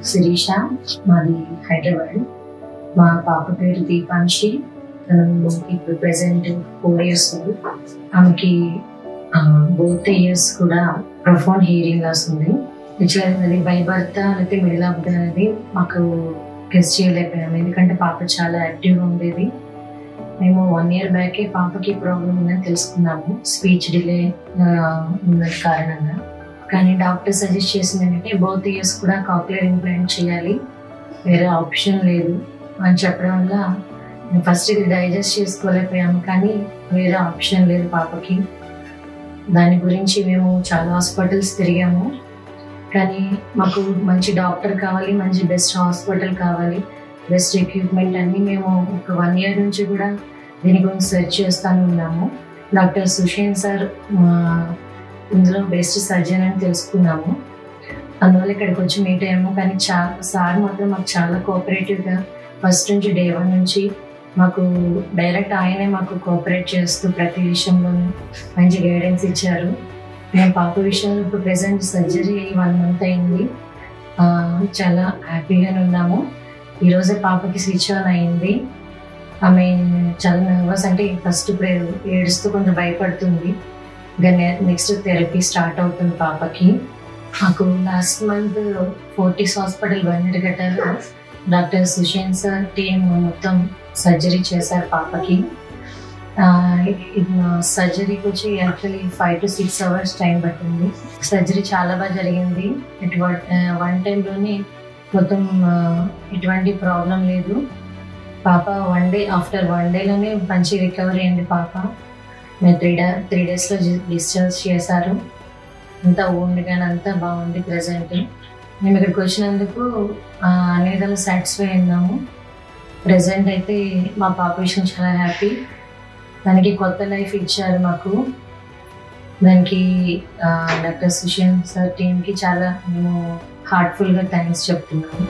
శిరీష, మాది హైదరాబాద్. మా పాప పేరు దీపాంశి. తను ఇప్పుడు ప్రెసెంట్ 4 years old. ఆమెకి both years కూడా ప్రొఫౌండ్ హియరింగ్ లాస్ ఉంది. అది బై బర్త్ లేకపోతే మిడిల్ ఆఫ్ ద అనేది మాకు గెస్ చేయలేకపోయాము, ఎందుకంటే పాప చాలా యాక్టివ్గా ఉండేది. మేము 1 year బ్యాకే పాపకి ప్రాబ్లం ఉందని తెలుసుకున్నాము, స్పీచ్ డిలే ఉన్న కారణంగా. కానీ డాక్టర్ సజెస్ట్ చేసింది ఏంటంటే both years కూడా కాక్లియర్ ఇంప్లాంట్ చేయాలి, వేరే ఆప్షన్ లేదు అని చెప్పడం వల్ల ఫస్ట్ ఇది డైజెస్ట్ చేసుకోలేకపోయాము, కానీ వేరే ఆప్షన్ లేదు పాపకి. దాని గురించి మేము చాలా హాస్పిటల్స్ తిరిగాము, కానీ మాకు మంచి డాక్టర్ కావాలి, మంచి బెస్ట్ హాస్పిటల్ కావాలి, బెస్ట్ ఎక్విప్మెంట్ అన్నీ మేము ఒక 1 year నుంచి కూడా దీని గురించి సెర్చ్ చేస్తూనే ఉన్నాము. డాక్టర్ సుషేన్ సార్ ఇందులో బెస్ట్ సర్జన్ అని తెలుసుకున్నాము, అందువల్ల ఇక్కడికి వచ్చి మీట్ అయ్యాము. కానీ సార్ మాత్రం మాకు చాలా కోఆపరేటివ్గా ఫస్ట్ నుంచి day 1 నుంచి మాకు డైరెక్ట్ ఆయనే మాకు కోఆపరేట్ చేస్తూ ప్రతి విషయంలోనూ మంచి గైడెన్స్ ఇచ్చారు. మేము పాప విషయంలో ఇప్పుడు ప్రెసెంట్ సర్జరీ 1 month అయింది, చాలా హ్యాపీగానే ఉన్నాము. ఈరోజే పాపకి స్విచ్ ఆన్ అయింది. ఆమె చాలా నర్వస్, అంటే ఫస్ట్ ఇప్పుడు ఏడుస్తూ కొంచెం భయపడుతుంది. ఇంకా నెక్స్ట్ థెరపీ స్టార్ట్ అవుతుంది పాపకి. మాకు లాస్ట్ మంత్ ఫోర్టిస్ హాస్పిటల్ బందర్ఘట్టలో డాక్టర్ సుషేన్ సార్ టీమ్ మొత్తం సర్జరీ చేశారు పాపకి. సర్జరీకి వచ్చి యాక్చువల్లీ 5 to 6 hours టైం పట్టింది. సర్జరీ చాలా బాగా జరిగింది. 1 టైంలోనే మొత్తం ఎటువంటి ప్రాబ్లం లేదు. పాప ఆఫ్టర్ 1 dayలోనే మంచి రికవరీ అయింది పాప. మేము 3 daysలో డిశ్చార్జ్ చేశారు. అంతా ఓన్గానే అంతా బాగుంది. ప్రజెంట్ మేము ఇక్కడికి వచ్చినందుకు అన్ని విధాలు సాటిస్ఫై అయినాము. ప్రజెంట్ అయితే మా పాప విషయం చాలా హ్యాపీ. దానికి కొత్త లైఫ్ ఇచ్చారు మాకు. దానికి డాక్టర్ సుషేన్ సార్ టీమ్కి చాలా మేము హార్ట్ఫుల్గా థ్యాంక్స్ చెప్తున్నాము.